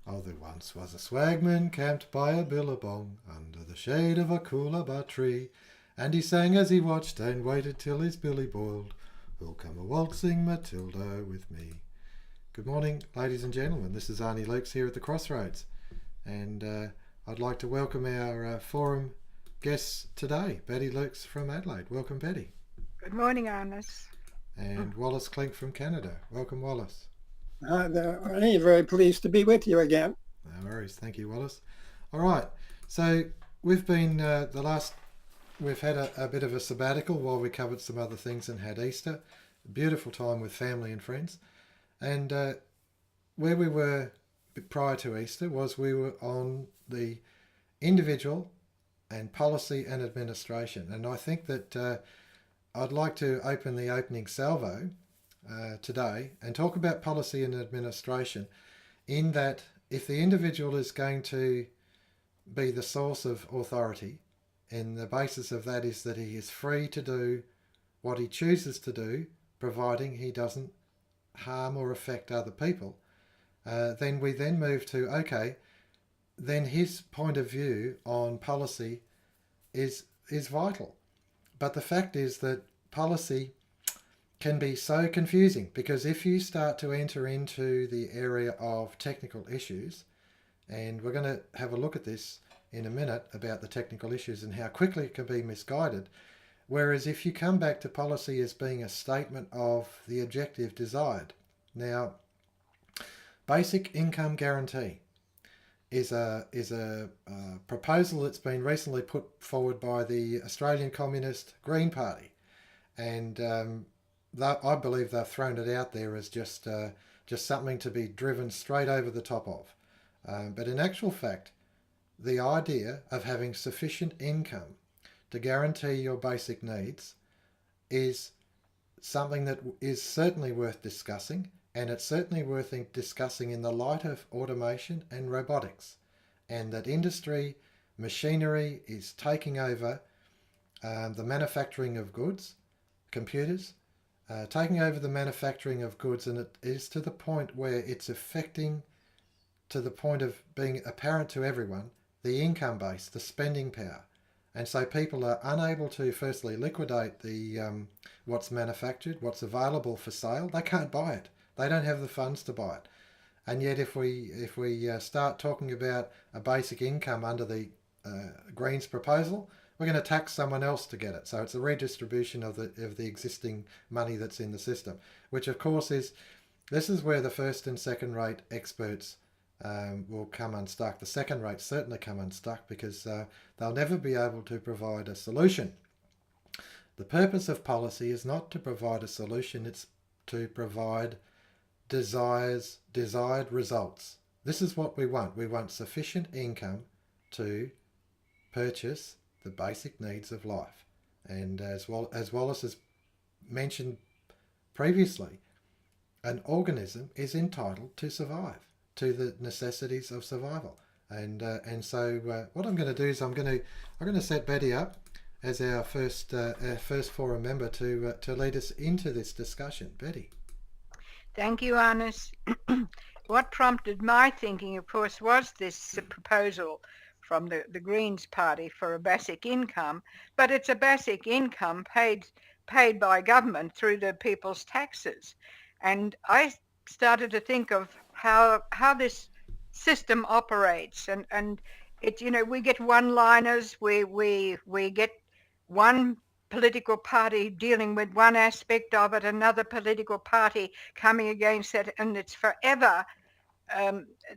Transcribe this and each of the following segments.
Oh, there once was a swagman camped by a billabong under the shade of a coolabah tree, and he sang as he watched and waited till his billy boiled. Who'll come a waltzing Matilda with me? Good morning, ladies and gentlemen. This is Arnie Lukes here at the Crossroads, and I'd like to welcome our forum guests today, Betty Lukes from Adelaide. Welcome, Betty. Good morning, Arnis. And Wallace Klinck from Canada. Welcome, Wallace. I'm very pleased to be with you again. No worries. Thank you, Wallace. All right. So we've been we've had a bit of a sabbatical while we covered some other things and had Easter. A beautiful time with family and friends. And where we were prior to Easter was we were on the individual and policy and administration. And I think that I'd like to open the opening salvo today and talk about policy and administration, in that if the individual is going to be the source of authority, and the basis of that is that he is free to do what he chooses to do, providing he doesn't harm or affect other people, then we then move to, okay, then his point of view on policy is vital. But the fact is that policy can be so confusing, because if you start to enter into the area of technical issues, and we're going to have a look at this in a minute about the technical issues and how quickly it can be misguided, whereas if you come back to policy as being a statement of the objective desired. Now, basic income guarantee is a proposal that's been recently put forward by the Australian Communist Green Party, and I believe they've thrown it out there as just something to be driven straight over the top of. But in actual fact, the idea of having sufficient income to guarantee your basic needs is something that is certainly worth discussing, and it's certainly worth discussing in the light of automation and robotics, and that industry machinery is taking over the manufacturing of goods, computers, taking over the manufacturing of goods, and it is to the point where it's affecting, to the point of being apparent to everyone, the income base, the spending power. And so people are unable to firstly liquidate the what's manufactured, what's available for sale. They can't buy it. They don't have the funds to buy it. And yet if we start talking about a basic income under the Greens proposal, we're going to tax someone else to get it. So it's a redistribution of the existing money that's in the system, which of course this is where the first and second rate experts will come unstuck. The second rates certainly come unstuck, because they'll never be able to provide a solution. The purpose of policy is not to provide a solution, it's to provide desired results. This is what we want. We want sufficient income to purchase the basic needs of life. And as Wallace has mentioned previously, an organism is entitled to survive, to the necessities of survival. And so what I'm going to do is I'm going to set Betty up as our first forum member to lead us into this discussion. Betty. Thank you, Arnis. What prompted my thinking, of course, was this proposal from the Greens Party for a basic income, but it's a basic income paid by government through the people's taxes. And I started to think of how this system operates, and it, we get one-liners, we get one political party dealing with one aspect of it, another political party coming against it, and it's forever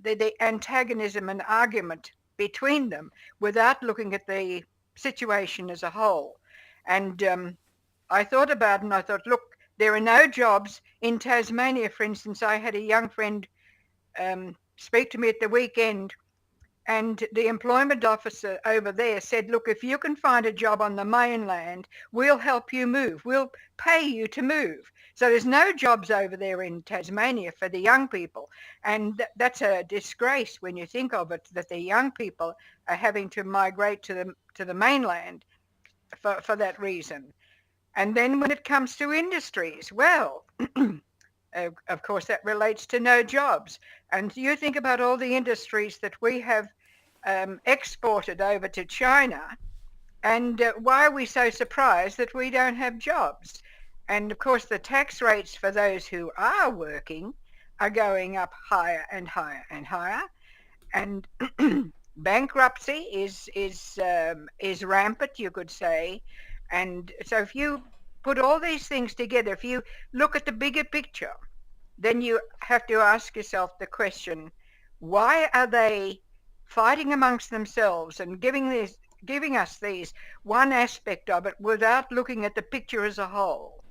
the antagonism and argument between them without looking at the situation as a whole. And I thought about it, and I thought, look, there are no jobs in Tasmania. For instance, I had a young friend speak to me at the weekend, and the employment officer over there said, look, if you can find a job on the mainland, we'll help you move. We'll pay you to move. So there's no jobs over there in Tasmania for the young people. And that's a disgrace when you think of it, that the young people are having to migrate to the mainland for that reason. And then when it comes to industries, well, Of course, that relates to no jobs. And you think about all the industries that we have exported over to China, and why are we so surprised that we don't have jobs? And of course, the tax rates for those who are working are going up higher and higher and higher. And bankruptcy is rampant, you could say. And so, if you put all these things together, if you look at the bigger picture, then you have to ask yourself the question: why are they fighting amongst themselves and giving us these one aspect of it without looking at the picture as a whole?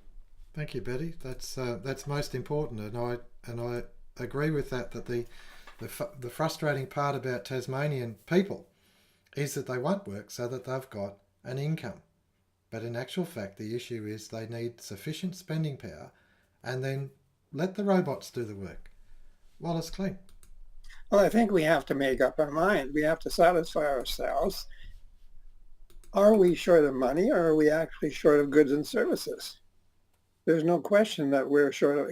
Thank you, Betty. That's most important, and I agree with that. That the frustrating part about Tasmanian people is that they won't work so that they've got an income. But in actual fact, the issue is they need sufficient spending power, and then let the robots do the work. Wallace, Klinck. Well, I think we have to make up our mind. We have to satisfy ourselves. Are we short of money, or are we actually short of goods and services? There's no question that we're short of,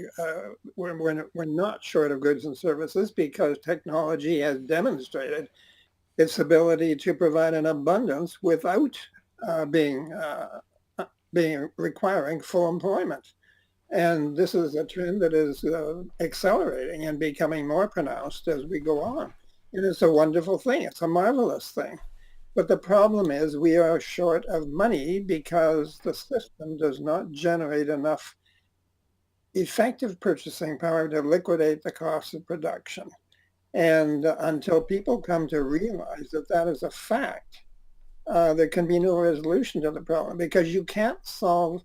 we're not short of goods and services, because technology has demonstrated its ability to provide an abundance without being requiring full employment. And this is a trend that is accelerating and becoming more pronounced as we go on. And it's a wonderful thing. It's a marvelous thing. But the problem is we are short of money because the system does not generate enough effective purchasing power to liquidate the cost of production. And until people come to realize that that is a fact, there can be no resolution to the problem, because you can't solve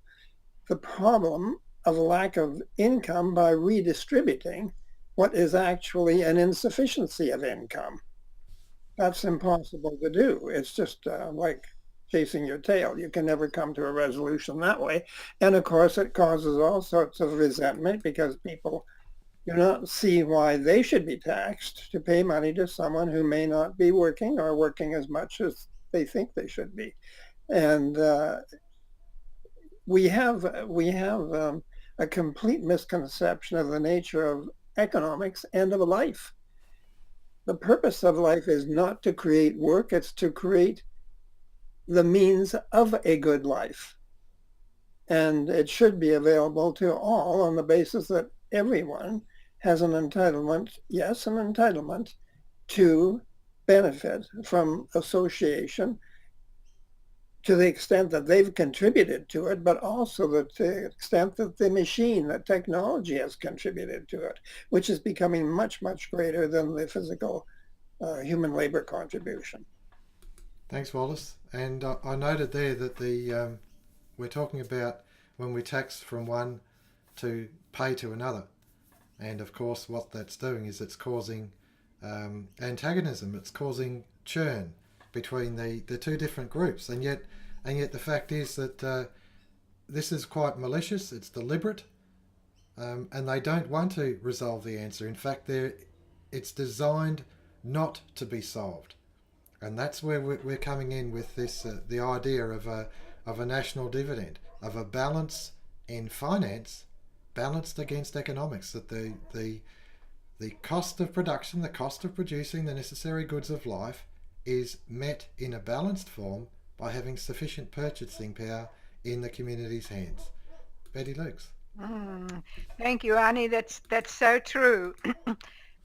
the problem of lack of income by redistributing what is actually an insufficiency of income. That's impossible to do. It's just like chasing your tail. You can never come to a resolution that way. And of course, it causes all sorts of resentment, because people do not see why they should be taxed to pay money to someone who may not be working, or working as much as they think they should be. And we have a complete misconception of the nature of economics and of life. The purpose of life is not to create work, it's to create the means of a good life. And it should be available to all on the basis that everyone has an entitlement, yes, an entitlement to benefit from association, to the extent that they've contributed to it, but also to the extent that the machine, that technology has contributed to it, which is becoming much, much greater than the physical human labor contribution. Thanks, Wallace. And I noted there that we're talking about when we tax from one to pay to another. And of course, what that's doing is it's causing antagonism. It's causing churn between the two different groups, and yet the fact is that this is quite malicious. It's deliberate, and they don't want to resolve the answer. In fact, it's designed not to be solved, and that's where we're coming in with this the idea of a national dividend, of a balance in finance balanced against economics, that the cost of production, the cost of producing the necessary goods of life, is met in a balanced form by having sufficient purchasing power in the community's hands. Betty Lukes. Thank you, Arnie. That's so true.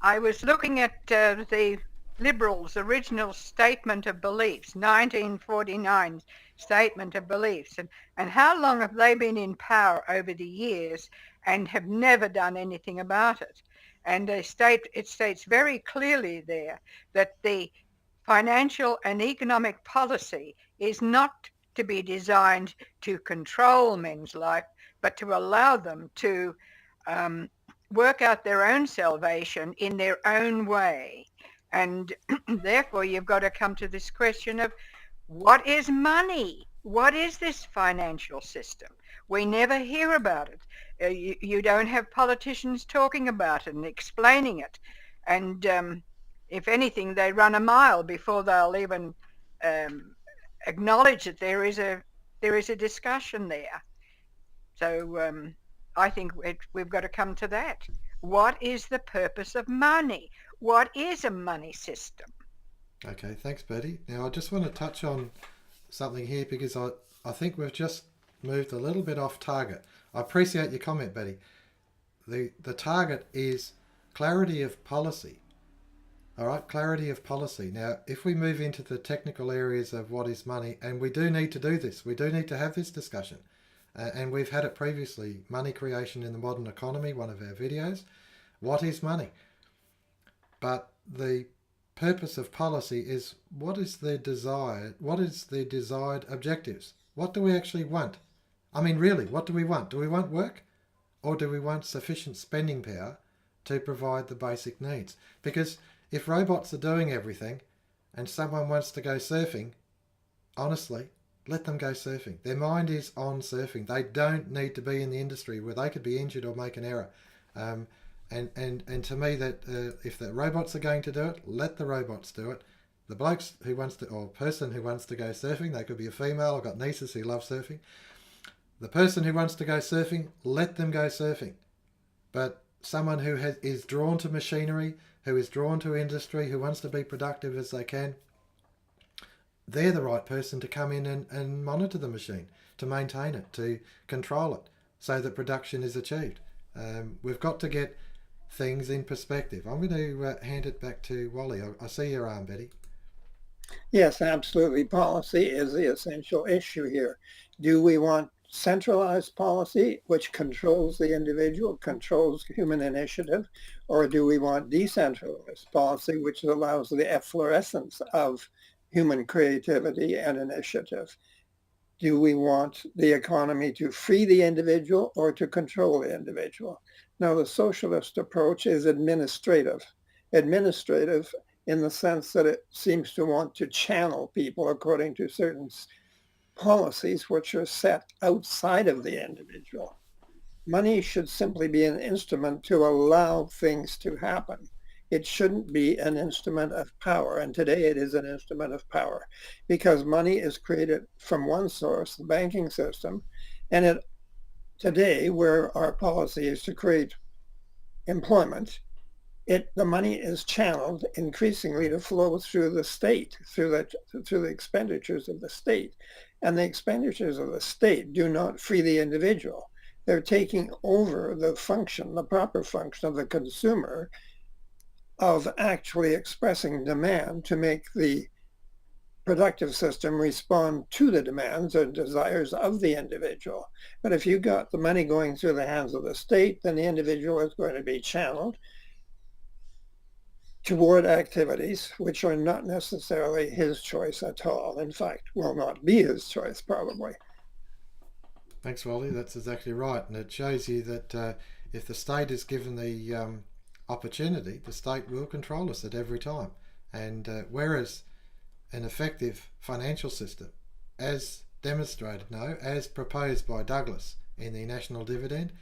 I was looking at the Liberals' original Statement of Beliefs, 1949 Statement of Beliefs, and how long have they been in power over the years and have never done anything about it? And it states very clearly there that the financial and economic policy is not to be designed to control men's life, but to allow them to work out their own salvation in their own way. And therefore, you've got to come to this question of, what is money? What is this financial system? We never hear about it. You don't have politicians talking about it and explaining it. And if anything, they run a mile before they'll even acknowledge that there is a discussion there. So I think we've got to come to that. What is the purpose of money? What is a money system? Okay, thanks, Betty. Now, I just want to touch on something here because I think we've just moved a little bit off target. I appreciate your comment, Betty. The target is clarity of policy. All right, clarity of policy. Now, if we move into the technical areas of what is money, and we do need to do this, we do need to have this discussion. And we've had it previously, money creation in the modern economy, one of our videos. What is money? But the purpose of policy is what is the desired objectives? What do we actually want? I mean, really, what do we want? Do we want work? Or do we want sufficient spending power to provide the basic needs? Because if robots are doing everything and someone wants to go surfing, honestly, let them go surfing. Their mind is on surfing. They don't need to be in the industry where they could be injured or make an error. And to me, that if the robots are going to do it, let the robots do it. The blokes who wants to, or person who wants to go surfing, they could be a female. I've got nieces who love surfing. The person who wants to go surfing, let them go surfing. But someone who is drawn to machinery, who is drawn to industry, who wants to be productive as they can, they're the right person to come in and monitor the machine, to maintain it, to control it, so that production is achieved. We've got to get things in perspective. I'm going to hand it back to Wally. I see your arm, Betty. Yes, absolutely. Policy is the essential issue here. Do we want centralized policy, which controls the individual, controls human initiative, or do we want decentralized policy, which allows the efflorescence of human creativity and initiative? Do we want the economy to free the individual or to control the individual? Now, the socialist approach is administrative. Administrative in the sense that it seems to want to channel people according to certain policies which are set outside of the individual. Money should simply be an instrument to allow things to happen. It shouldn't be an instrument of power, and today it is an instrument of power because money is created from one source, the banking system, and today, where our policy is to create employment, the money is channeled increasingly to flow through the state, through the expenditures of the state, and the expenditures of the state do not free the individual. They're taking over the proper function of the consumer, of actually expressing demand to make the productive system respond to the demands or desires of the individual. But if you got the money going through the hands of the state, then the individual is going to be channeled toward activities which are not necessarily his choice at all. In fact, will not be his choice probably. Thanks, Wally. That's exactly right. And it shows you that if the state is given the opportunity, the state will control us at every time. And whereas an effective financial system, as demonstrated, as proposed by Douglas in the national dividend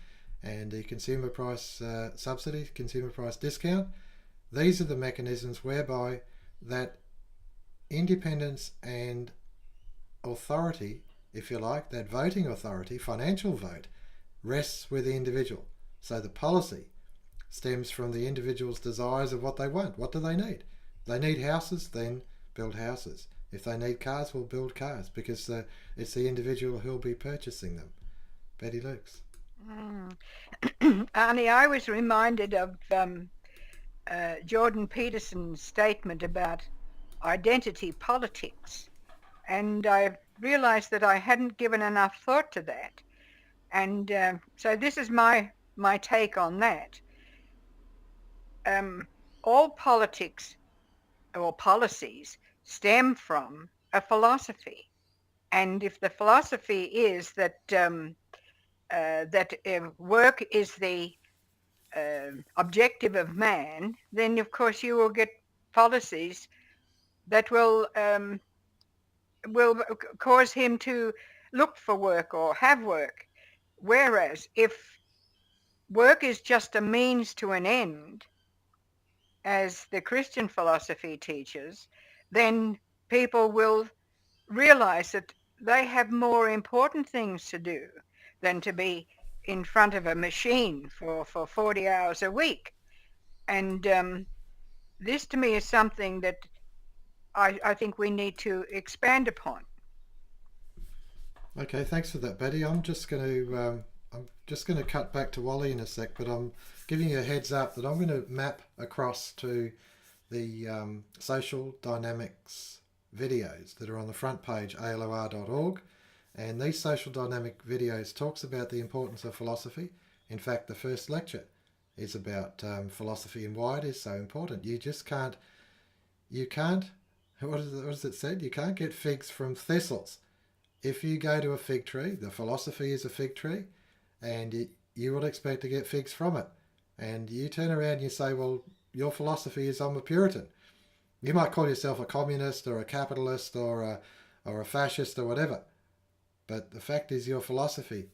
and the consumer price subsidy, consumer price discount, these are the mechanisms whereby that independence and authority, if you like, that voting authority, financial vote, rests with the individual. So the policy stems from the individual's desires of what they want. What do they need? If they need houses, then build houses. If they need cars, we'll build cars because it's the individual who'll be purchasing them. Betty Lukes. Arnie, I was reminded of Jordan Peterson's statement about identity politics, and I realized that I hadn't given enough thought to that. And so this is my take on that. All politics or policies stem from a philosophy, and if the philosophy is that work is the objective of man, then of course you will get policies that will cause him to look for work or have work. Whereas if work is just a means to an end, as the Christian philosophy teaches, then people will realize that they have more important things to do than to be in front of a machine for 40 hours a week. And this to me is something that I think we need to expand upon. Okay, thanks for that, Betty. I'm just going to cut back to Wally in a sec, but I'm giving you a heads up that I'm going to map across to the social dynamics videos that are on the front page alor.org, and these social dynamic videos talks about the importance of philosophy. In fact, the first lecture is about philosophy and why it is so important. You can't what is it said? You can't get figs from thistles. If you go to a fig tree, the philosophy is a fig tree, and you would expect to get figs from it. And you turn around and you say, well, your philosophy is I'm a Puritan. You might call yourself a communist or a capitalist or a fascist or whatever. But the fact is your philosophy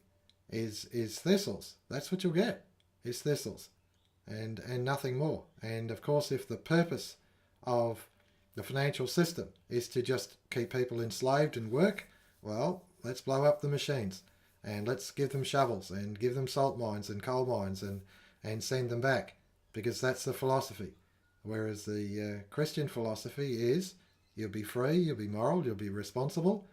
is thistles. That's what you'll get, is thistles and nothing more. And of course, if the purpose of the financial system is to just keep people enslaved and work, well, let's blow up the machines and let's give them shovels and give them salt mines and coal mines and send them back, because that's the philosophy. Whereas the Christian philosophy is you'll be free, you'll be moral, you'll be responsible,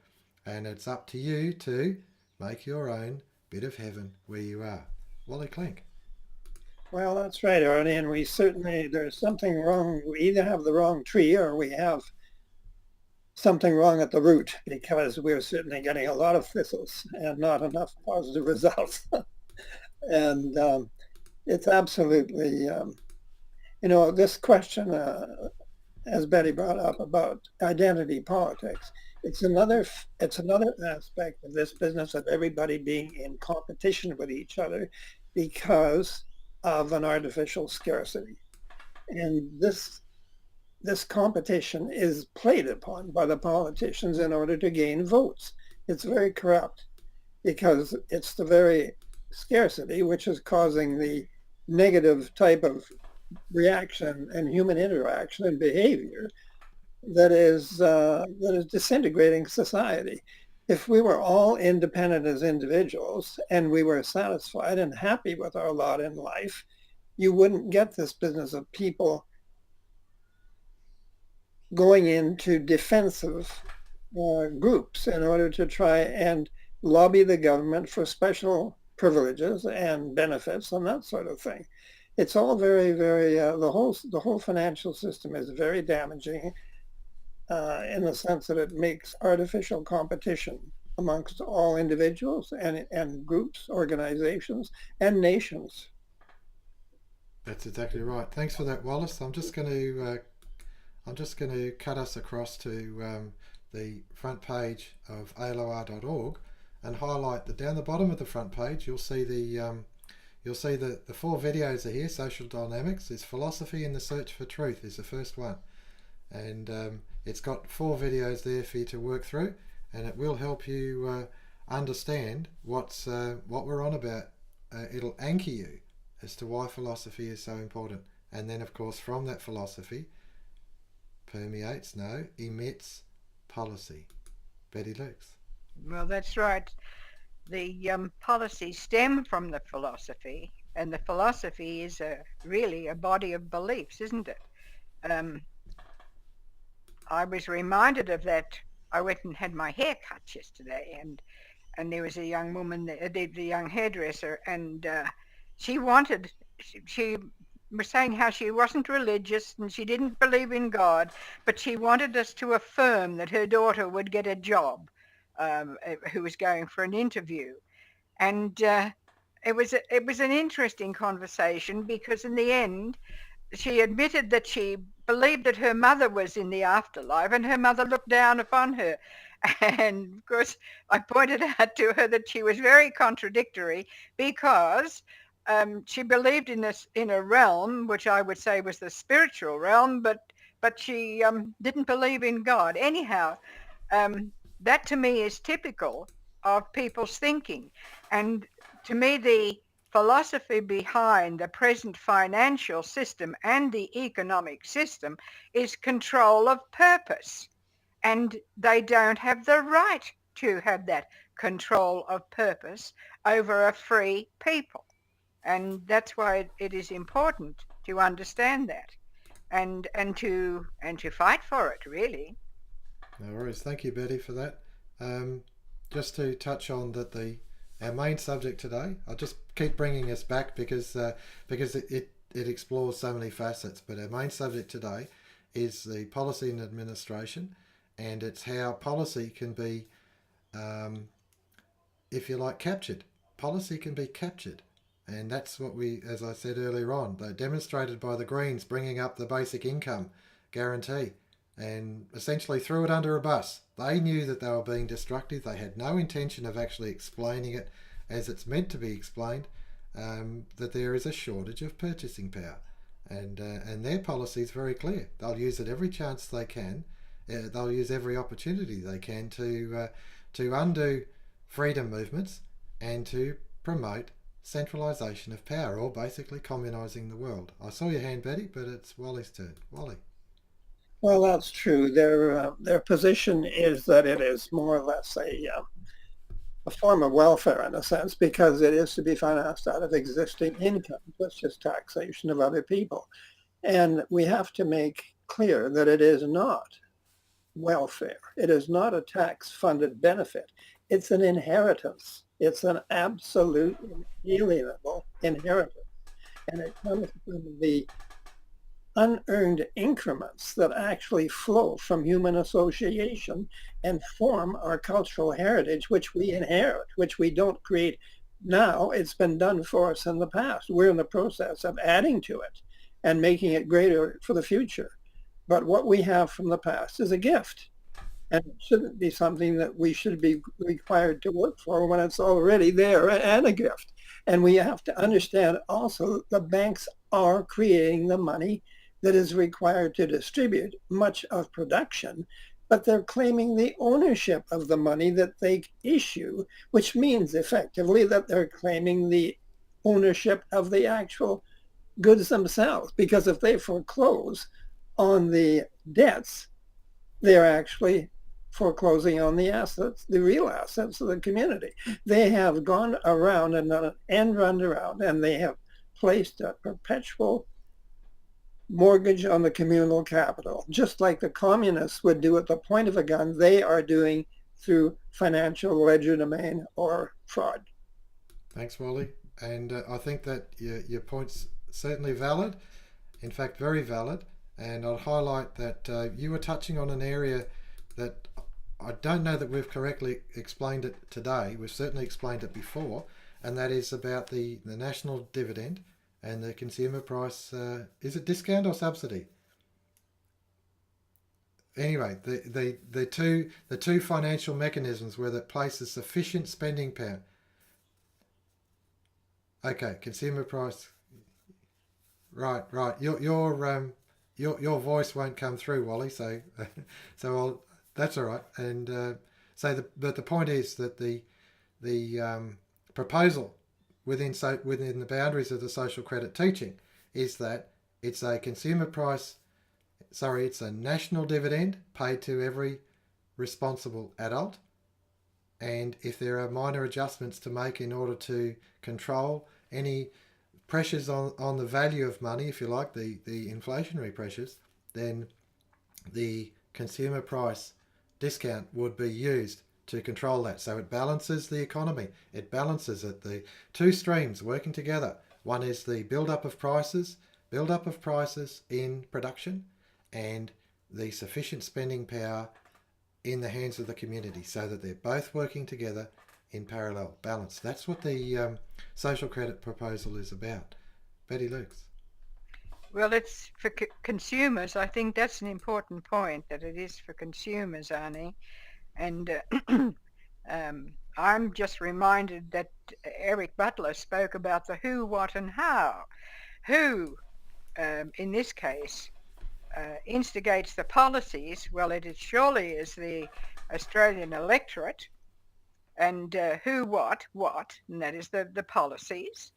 and it's up to you to make your own bit of heaven where you are. Wally Klinck. Well, that's right, Arnie, and there's something wrong. We either have the wrong tree or we have something wrong at the root, because we're certainly getting a lot of thistles and not enough positive results. And it's absolutely, this question, as Betty brought up, about identity politics, it's another aspect of this business of everybody being in competition with each other because of an artificial scarcity. And this competition is played upon by the politicians in order to gain votes. It's very corrupt, because it's the very scarcity which is causing the negative type of reaction and human interaction and behavior that is disintegrating society. If we were all independent as individuals and we were satisfied and happy with our lot in life, you wouldn't get this business of people going into defensive groups in order to try and lobby the government for special privileges and benefits and that sort of thing. It's all very, very, the whole financial system is very damaging in the sense that it makes artificial competition amongst all individuals and groups, organizations, and nations. That's exactly right. Thanks for that, Wallace. I'm just going to cut us across to the front page of alor.org and highlight that down the bottom of the front page you'll see the 4 videos are here. Social dynamics is philosophy in the search for truth is the first one, and it's got 4 videos there for you to work through, and it will help you understand what we're on about. It'll anchor you as to why philosophy is so important, and then of course from that philosophy emits policy. Betty Lukes. Well, that's right. The policies stem from the philosophy, and the philosophy is really a body of beliefs, isn't it? I was reminded of that. I went and had my hair cut yesterday, and there was a young woman, the young hairdresser, and she was saying how she wasn't religious and she didn't believe in God, but she wanted us to affirm that her daughter would get a job, who was going for an interview. And it was an interesting conversation, because in the end she admitted that she believed that her mother was in the afterlife and her mother looked down upon her. And of course I pointed out to her that she was very contradictory, because she believed in a realm which I would say was the spiritual realm, but she didn't believe in God. Anyhow, that to me is typical of people's thinking. And to me, the philosophy behind the present financial system and the economic system is control of purpose. And they don't have the right to have that control of purpose over a free people. And that's why it is important to understand that and to fight for it, really. No worries. Thank you, Betty, for that. Um, just to touch on that, our main subject today. I'll just keep bringing us back because it explores so many facets. But our main subject today is the policy and administration, and it's how policy can be, if you like, captured. Policy can be captured. And that's what we, as I said earlier on, they demonstrated by the Greens bringing up the basic income guarantee and essentially threw it under a bus. They knew that they were being destructive. They had no intention of actually explaining it as it's meant to be explained, that there is a shortage of purchasing power. And their policy is very clear. They'll use it every chance they can. They'll use every opportunity they can to undo freedom movements and to promote centralisation of power, or basically communising the world. I saw your hand, Betty, but it's Wally's turn. Wally. Well, that's true. Their position is that it is more or less a form of welfare in a sense, because it is to be financed out of existing income, which is taxation of other people. And we have to make clear that it is not welfare. It is not a tax-funded benefit. It's an inheritance. It's an absolute inalienable inheritance. And it comes from the unearned increments that actually flow from human association and form our cultural heritage, which we inherit, which we don't create now. It's been done for us in the past. We're in the process of adding to it and making it greater for the future. But what we have from the past is a gift. And it shouldn't be something that we should be required to work for when it's already there and a gift. And we have to understand also the banks are creating the money that is required to distribute much of production, but they're claiming the ownership of the money that they issue, which means effectively that they're claiming the ownership of the actual goods themselves. Because if they foreclose on the debts, they're actually foreclosing on the assets, the real assets of the community. They have gone around and done an end run around, and they have placed a perpetual mortgage on the communal capital, just like the communists would do at the point of a gun. They are doing through financial legerdemain or fraud. Thanks, Wally. And I think that your point's certainly valid, in fact, very valid. And I'll highlight that you were touching on an area that I don't know that we've correctly explained it today. We've certainly explained it before, and that is about the national dividend and the consumer price. Is it discount or subsidy? Anyway, the two financial mechanisms where that places sufficient spending power. Okay, consumer price. Right. Your voice won't come through, Wally. So that's all right. And but the point is that the proposal within the boundaries of the social credit teaching is that it's a consumer price. Sorry, it's a national dividend paid to every responsible adult. And if there are minor adjustments to make in order to control any pressures on the value of money, if you like, the inflationary pressures, then the consumer price discount would be used to control that. So it balances the economy. It balances it. The two streams working together. One is the build-up of prices in production, and the sufficient spending power in the hands of the community, so that they're both working together in parallel, balance. That's what the social credit proposal is about. Betty Lukes. Well, it's for consumers. I think that's an important point, that it is for consumers, Arnie. And I'm just reminded that Eric Butler spoke about the who, what, and how. Who, in this case, instigates the policies. Well, it surely is the Australian electorate. And who, what, and that is the policies.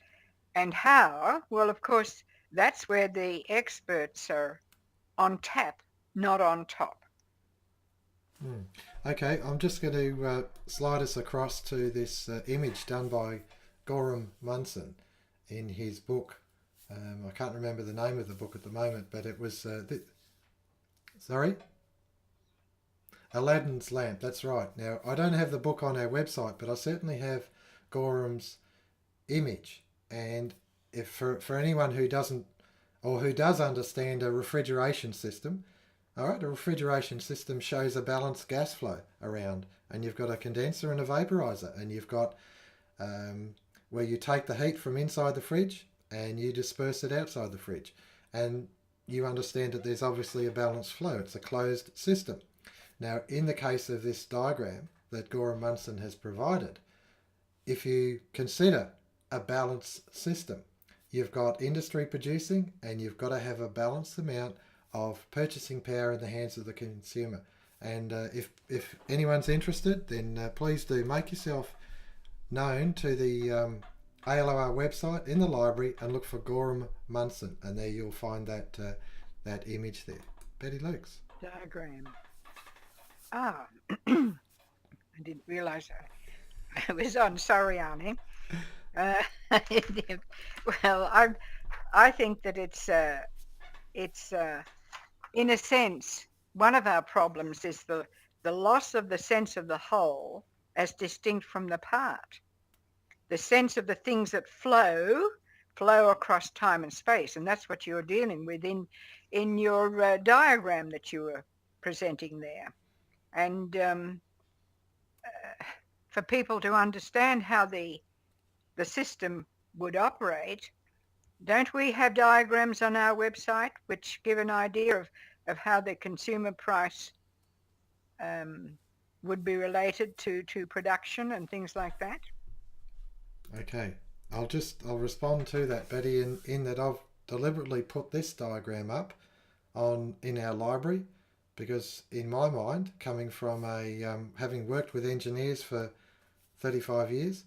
And how, well, of course, that's where the experts are on tap, not on top. Okay, I'm just going to slide us across to this image done by Gorham Munson in his book. I can't remember the name of the book at the moment, but it was sorry, Aladdin's Lamp. That's right. Now I don't have the book on our website, but I certainly have Gorham's image. And if for anyone who doesn't or who does understand a refrigeration system, all right, a refrigeration system shows a balanced gas flow around, and you've got a condenser and a vaporizer, and you've got where you take the heat from inside the fridge and you disperse it outside the fridge, and you understand that there's obviously a balanced flow. It's a closed system. Now, in the case of this diagram that Gorham Munson has provided, if you consider a balanced system, you've got industry producing, and you've got to have a balanced amount of purchasing power in the hands of the consumer. And if anyone's interested, then please do make yourself known to the ALOR website in the library and look for Gorham Munson, and there you'll find that that image there. Betty Lukes. Diagram. Ah, I didn't realise I was on. Sorry, Arnie. Well, I think that it's in a sense, one of our problems is the loss of the sense of the whole as distinct from the part. The sense of the things that flow across time and space, and that's what you're dealing with in your diagram that you were presenting there. And for people to understand how the system would operate, don't we have diagrams on our website which give an idea of how the consumer price would be related to production and things like that? Okay, I'll respond to that, Betty, in that I've deliberately put this diagram up in our library, because in my mind, coming from having worked with engineers for 35 years,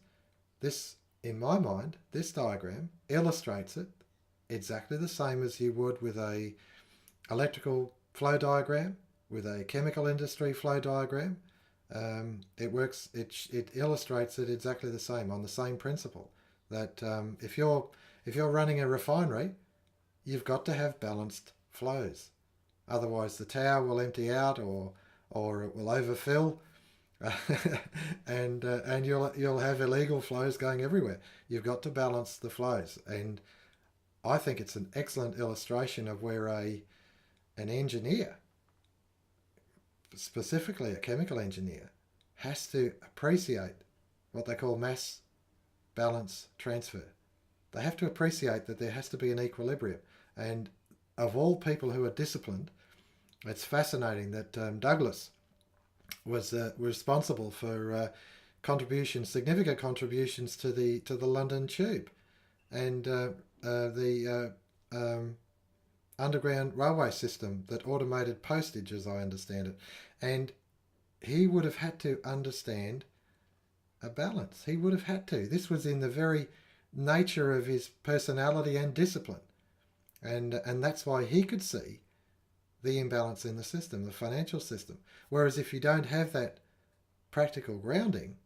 in my mind, this diagram illustrates it exactly the same as you would with a electrical flow diagram, with a chemical industry flow diagram. It works. It illustrates it exactly the same on the same principle. That if you're running a refinery, you've got to have balanced flows. Otherwise, the tower will empty out, or it will overfill. and you'll have illegal flows going everywhere. You've got to balance the flows, and I think it's an excellent illustration of where an engineer, specifically a chemical engineer, has to appreciate what they call mass balance transfer. They have to appreciate that there has to be an equilibrium, and of all people who are disciplined, it's fascinating that Douglas was responsible for significant contributions to the London Tube and the underground railway system that automated postage, as I understand it. And he would have had to understand a balance. He would have had to. This was in the very nature of his personality and discipline. And that's why he could see the imbalance in the system, the financial system. Whereas if you don't have that practical grounding,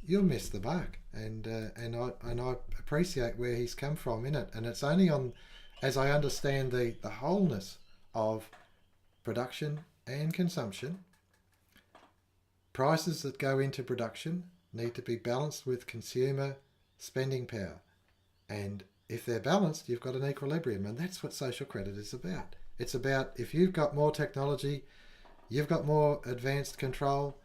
you'll miss the mark. And I appreciate where he's come from in it. And it's only as I understand the wholeness of production and consumption, prices that go into production need to be balanced with consumer spending power. And if they're balanced, you've got an equilibrium. And that's what social credit is about. It's about, if you've got more technology, you've got more advanced control,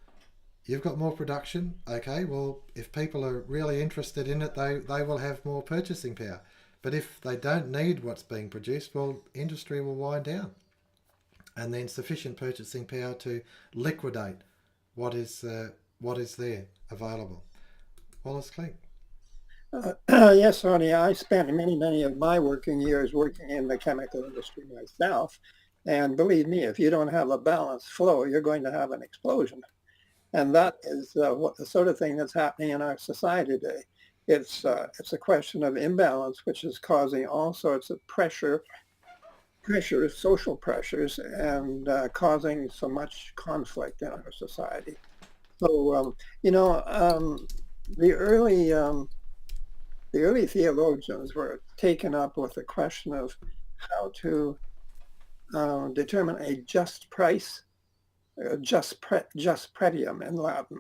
you've got more production. Okay, well, if people are really interested in it, they will have more purchasing power. But if they don't need what's being produced, well, industry will wind down. And then sufficient purchasing power to liquidate what is there available. Wallace Klinck. Yes, Arnie, I spent many of my working years working in the chemical industry myself. And believe me, if you don't have a balanced flow, you're going to have an explosion. And that is what the sort of thing that's happening in our society today. It's a question of imbalance, which is causing all sorts of pressure pressures, social pressures, and causing so much conflict in our society. So, the early the early theologians were taken up with the question of how to determine a just price, just pretium in Latin.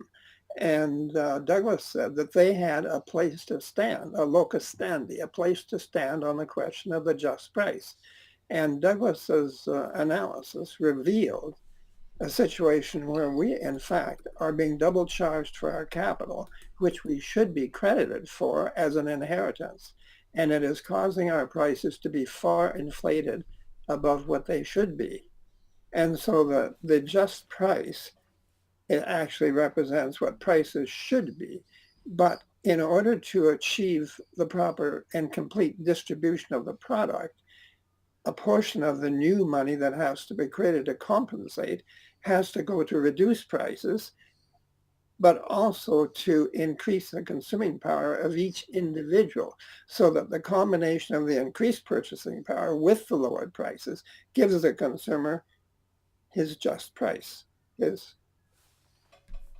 And Douglas said that they had a place to stand, a locus standi, a place to stand on the question of the just price. And Douglas's analysis revealed a situation where we, in fact, are being double charged for our capital, which we should be credited for as an inheritance. And it is causing our prices to be far inflated above what they should be. And so the just price, it actually represents what prices should be. But in order to achieve the proper and complete distribution of the product, a portion of the new money that has to be created to compensate has to go to reduce prices, but also to increase the consuming power of each individual, so that the combination of the increased purchasing power with the lowered prices gives the consumer his just price,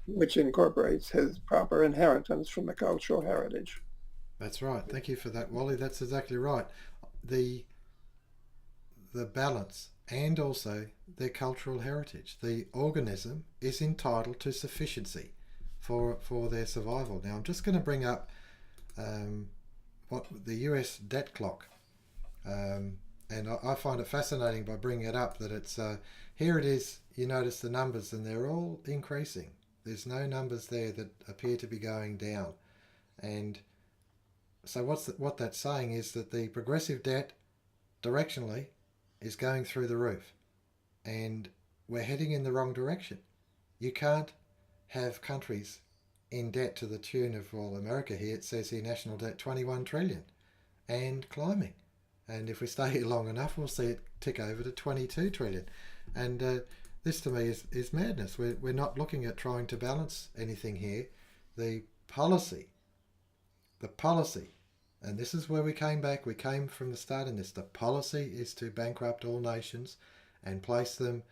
which incorporates his proper inheritance from the cultural heritage. That's right. Thank you for that, Wally. That's exactly right. The the balance and also their cultural heritage. The organism is entitled to sufficiency for their survival. Now, I'm just going to bring up what the US debt clock, and I find it fascinating by bringing it up that it's here it is. You notice the numbers, and they're all increasing. There's no numbers there that appear to be going down, and so what that's saying is that the progressive debt directionally is going through the roof, and we're heading in the wrong direction. You can't have countries in debt to the tune of, well, America here, it says here national debt 21 trillion and climbing. And if we stay here long enough, we'll see it tick over to 22 trillion. And this to me is madness. We're not looking at trying to balance anything here. The policy, and this is where we came back. We came from the start in this. The policy is to bankrupt all nations and place them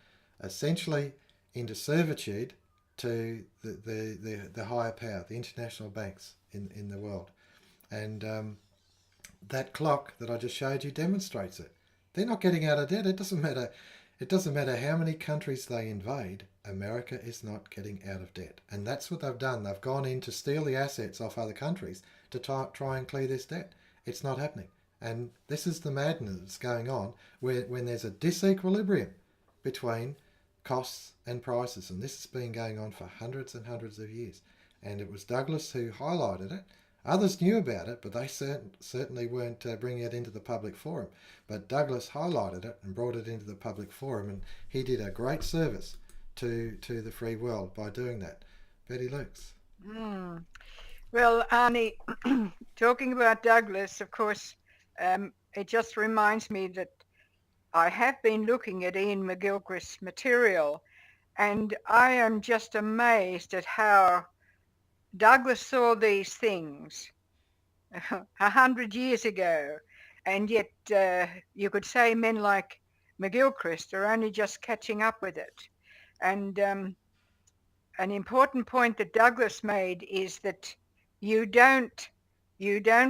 essentially into servitude to the higher power, the international banks in the world. And that clock that I just showed you demonstrates it. They're not getting out of debt. It doesn't matter. It doesn't matter how many countries they invade. America is not getting out of debt, and that's what they've done. They've gone in to steal the assets off other countries to try and clear this debt. It's not happening, and this is the madness that's going on when there's a disequilibrium between costs and prices, and this has been going on for hundreds and hundreds of years. And it was Douglas who highlighted it. Others knew about it, but they certainly weren't bringing it into the public forum. But Douglas highlighted it and brought it into the public forum, and he did a great service to the free world by doing that. Betty Lukes. Mm. Well, Arnie, talking about Douglas, of course, it just reminds me that I have been looking at Ian McGilchrist's material, and I am just amazed at how Douglas saw these things 100 years ago, and yet you could say men like McGilchrist are only just catching up with it. And an important point that Douglas made is that you don't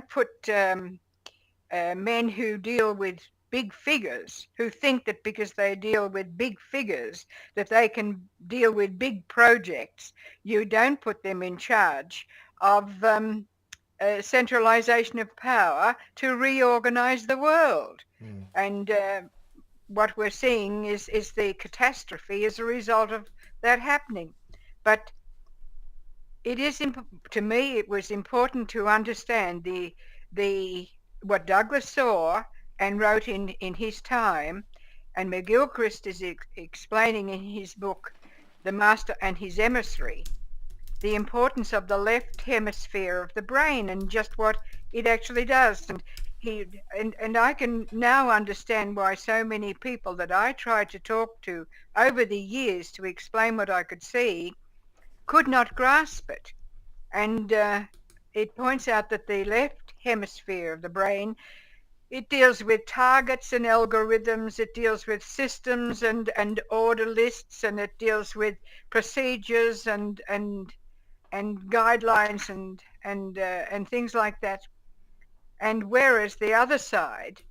put men who deal with big figures, who think that because they deal with big figures that they can deal with big projects. You don't put them in charge of centralization of power to reorganize the world. And what we're seeing is the catastrophe as a result of that happening. But it is, to me, it was important to understand the what Douglas saw and wrote in his time, and McGilchrist is explaining in his book, The Master and His Emissary, the importance of the left hemisphere of the brain and just what it actually does. And I can now understand why so many people that I tried to talk to over the years to explain what I could see could not grasp it. And it points out that the left hemisphere of the brain It deals with targets and algorithms. It deals with systems and order lists, and it deals with procedures and guidelines and things like that. And whereas the other side,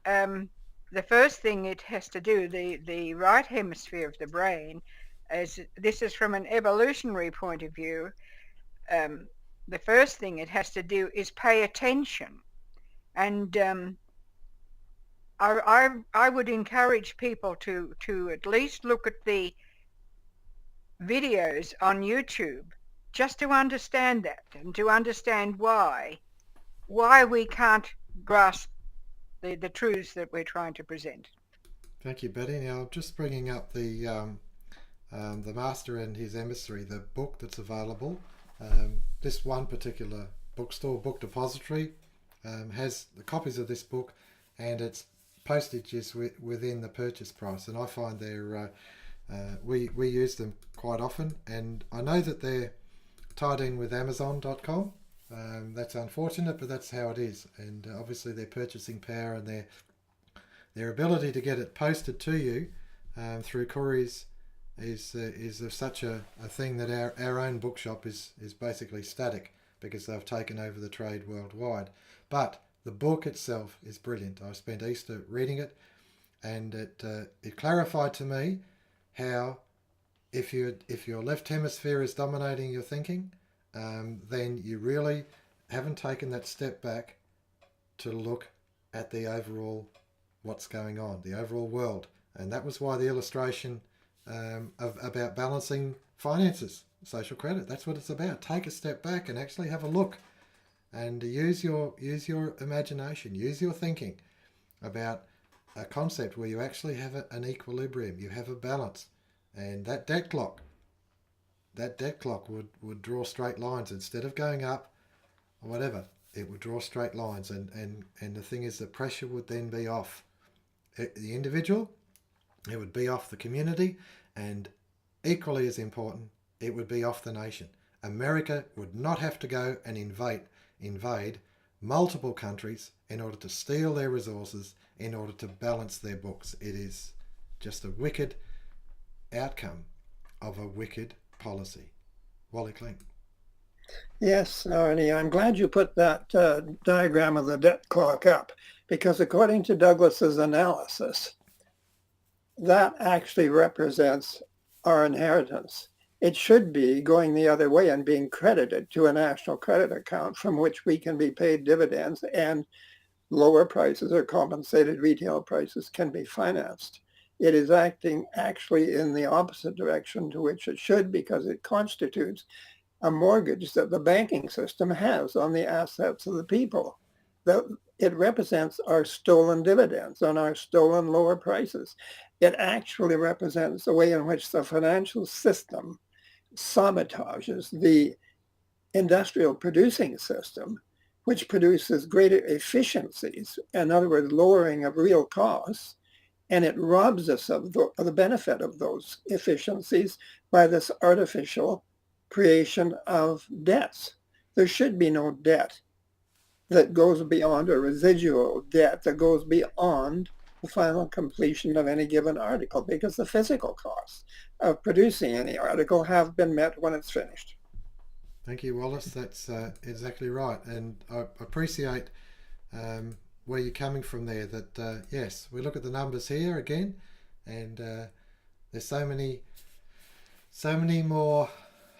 the first thing it has to do, the right hemisphere of the brain, as this is from an evolutionary point of view, the first thing it has to do is pay attention. And I would encourage people to at least look at the videos on YouTube just to understand that and to understand why we can't grasp the truths that we're trying to present. Thank you, Betty. Now, I'm just bringing up the Master and His Emissary, the book that's available. This one particular bookstore, Book Depository, has the copies of this book, and its postage is within the purchase price. And I find they're we use them quite often, and I know that they're tied in with Amazon.com. That's unfortunate, but that's how it is. And obviously their purchasing power and their ability to get it posted to you through couriers is of such a thing that our own bookshop is basically static because they've taken over the trade worldwide. But the book itself is brilliant. I spent Easter reading it, and it clarified to me how if your left hemisphere is dominating your thinking, then you really haven't taken that step back to look at the overall what's going on, the overall world. And that was why the illustration about balancing finances, social credit, that's what it's about. Take a step back and actually have a look, and use your imagination, use your thinking about a concept where you actually have an equilibrium, you have a balance. And that debt clock would draw straight lines instead of going up or whatever. It would draw straight lines, and the thing is, the pressure would then be off the individual, it would be off the community, and equally as important, it would be off the nation. America would not have to go and invade multiple countries in order to steal their resources, in order to balance their books. It is just a wicked outcome of a wicked policy. Wally Klinck. Yes, Arnie, I'm glad you put that diagram of the debt clock up, because according to Douglas's analysis, that actually represents our inheritance. It should be going the other way and being credited to a national credit account from which we can be paid dividends, and lower prices or compensated retail prices can be financed. It is acting actually in the opposite direction to which it should, because it constitutes a mortgage that the banking system has on the assets of the people. It represents our stolen dividends on our stolen lower prices. It actually represents the way in which the financial system sabotages the industrial producing system, which produces greater efficiencies, in other words, lowering of real costs, and it robs us of the benefit of those efficiencies by this artificial creation of debts. There should be no debt that goes beyond, or residual debt that goes beyond the final completion of any given article, because the physical costs of producing any article have been met when it's finished. Thank you, Wallace. That's exactly right. And I appreciate where you're coming from there, that yes, we look at the numbers here again, and there's so many more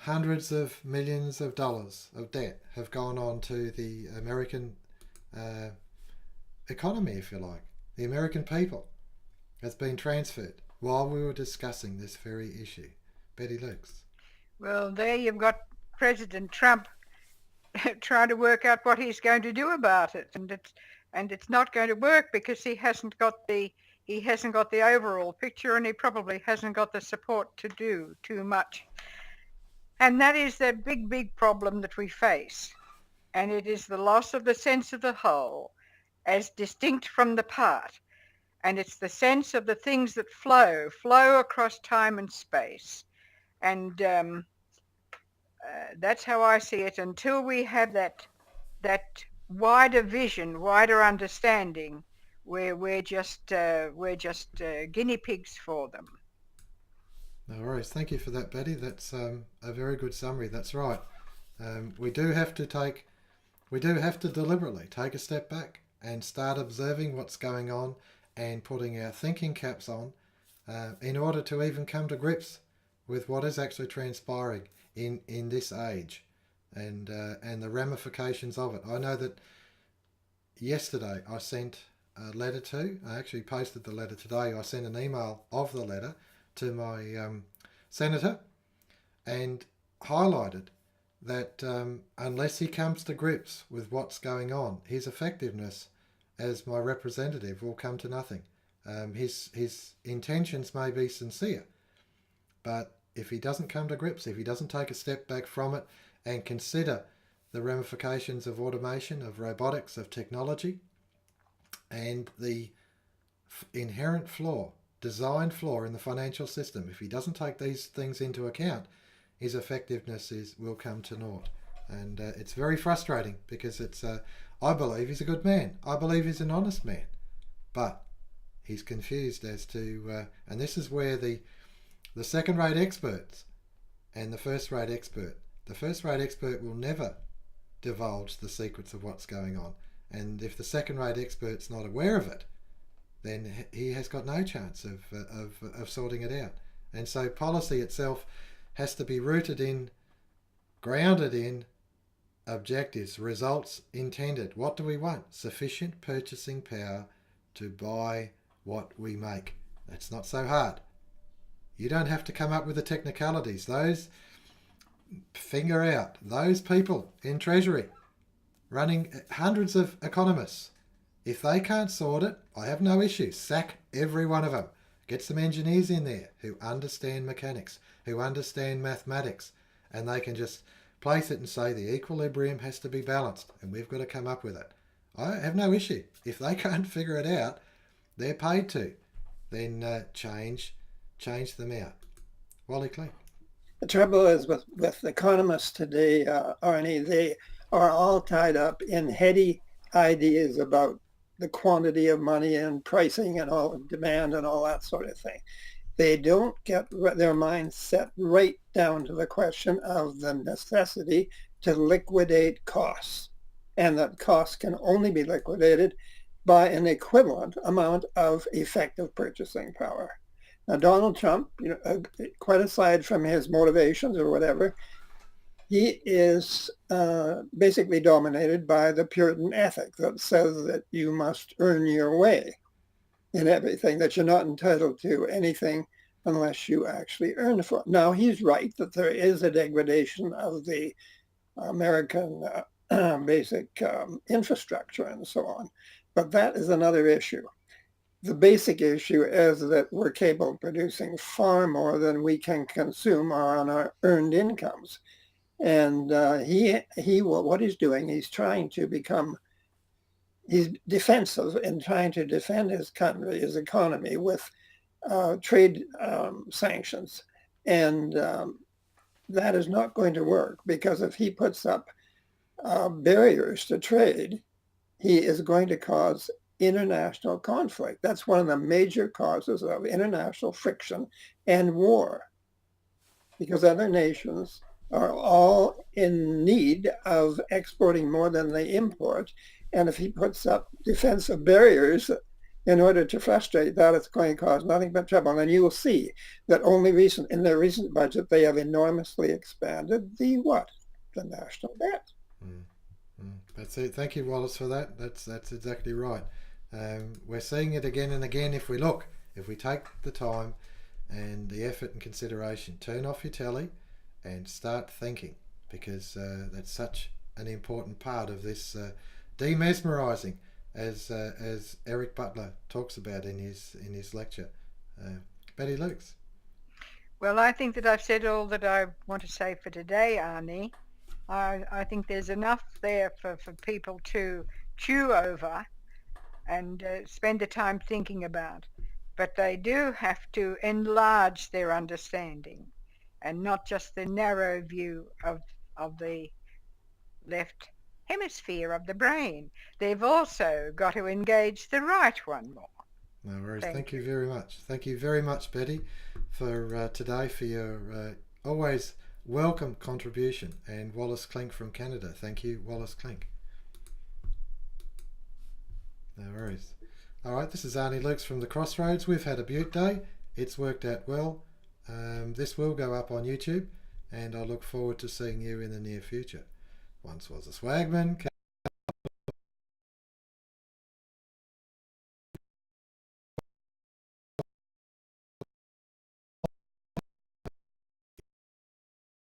hundreds of millions of dollars of debt have gone on to the American economy, if you like. The American people has been transferred while we were discussing this very issue. Betty Lukes. Well, there you've got President Trump trying to work out what he's going to do about it, and it's not going to work because he hasn't got the overall picture, and he probably hasn't got the support to do too much. And that is the big problem that we face. And it is the loss of the sense of the whole as distinct from the part. And it's the sense of the things that flow across time and space. And that's how I see it. Until we have that wider vision, wider understanding, where we're just guinea pigs for them. No worries. Thank you for that, Betty. That's a very good summary. That's right. We do have to deliberately take a step back and start observing what's going on and putting our thinking caps on in order to even come to grips with what is actually transpiring in this age and the ramifications of it. I know that yesterday I sent a letter I actually posted the letter today. I sent an email of the letter to my senator and highlighted that unless he comes to grips with what's going on, his effectiveness as my representative will come to nothing. His intentions may be sincere, but if he doesn't come to grips, if he doesn't take a step back from it and consider the ramifications of automation, of robotics, of technology, and the inherent design flaw in the financial system, if he doesn't take these things into account, his effectiveness will come to naught. And it's very frustrating because I believe he's a good man. I believe he's an honest man. But he's confused as to, and this is where the second-rate experts and the first-rate expert will never divulge the secrets of what's going on. And if the second-rate expert's not aware of it, then he has got no chance of sorting it out. And so policy itself has to be grounded in objectives, results intended. What do we want? Sufficient purchasing power to buy what we make. That's not so hard. You don't have to come up with the technicalities. Finger out those people in Treasury running hundreds of economists. If they can't sort it, I have no issue. Sack every one of them. Get some engineers in there who understand mechanics, who understand mathematics, and they can just place it and say the equilibrium has to be balanced and we've got to come up with it. I have no issue. If they can't figure it out, they're paid to. Then change them out. Wally Klinck. The trouble is with economists today, Arnie, they are all tied up in heady ideas about the quantity of money and pricing and all demand and all that sort of thing. They don't get their minds set right down to the question of the necessity to liquidate costs, and that costs can only be liquidated by an equivalent amount of effective purchasing power. Now, Donald Trump, quite aside from his motivations or whatever, he is basically dominated by the Puritan ethic that says that you must earn your way in everything, that you're not entitled to anything unless you actually earn for it. Now, he's right that there is a degradation of the American basic infrastructure and so on, but that is another issue. The basic issue is that we're capable of producing far more than we can consume on our earned incomes. And what he's doing, he's trying to he's defensive in trying to defend his country, his economy with trade sanctions. And that is not going to work, because if he puts up barriers to trade, he is going to cause international conflict. That's one of the major causes of international friction and war, because other nations are all in need of exporting more than they import. And if he puts up defensive barriers in order to frustrate that, it's going to cause nothing but trouble. And you will see that in their recent budget, they have enormously expanded the national debt. That's it. Thank you, Wallace, for that. That's exactly right. We're seeing it again and again. If we take the time and the effort and consideration, turn off your telly and start thinking, because that's such an important part of this demesmerizing, as Eric Butler talks about in his lecture. Betty Lukes. Well, I think that I've said all that I want to say for today, Arnie. I think there's enough there for people to chew over and spend the time thinking about. But they do have to enlarge their understanding, and not just the narrow view of the left hemisphere of the brain. They've also got to engage the right one more. No worries. Thank you very much. Thank you very much, Betty, for today, for your always welcome contribution. And Wallace Klinck from Canada. Thank you, Wallace Klinck. No worries. All right, this is Arnie Lukes from the Crossroads. We've had a beaut day. It's worked out well. This will go up on YouTube, and I look forward to seeing you in the near future. Once was a swagman.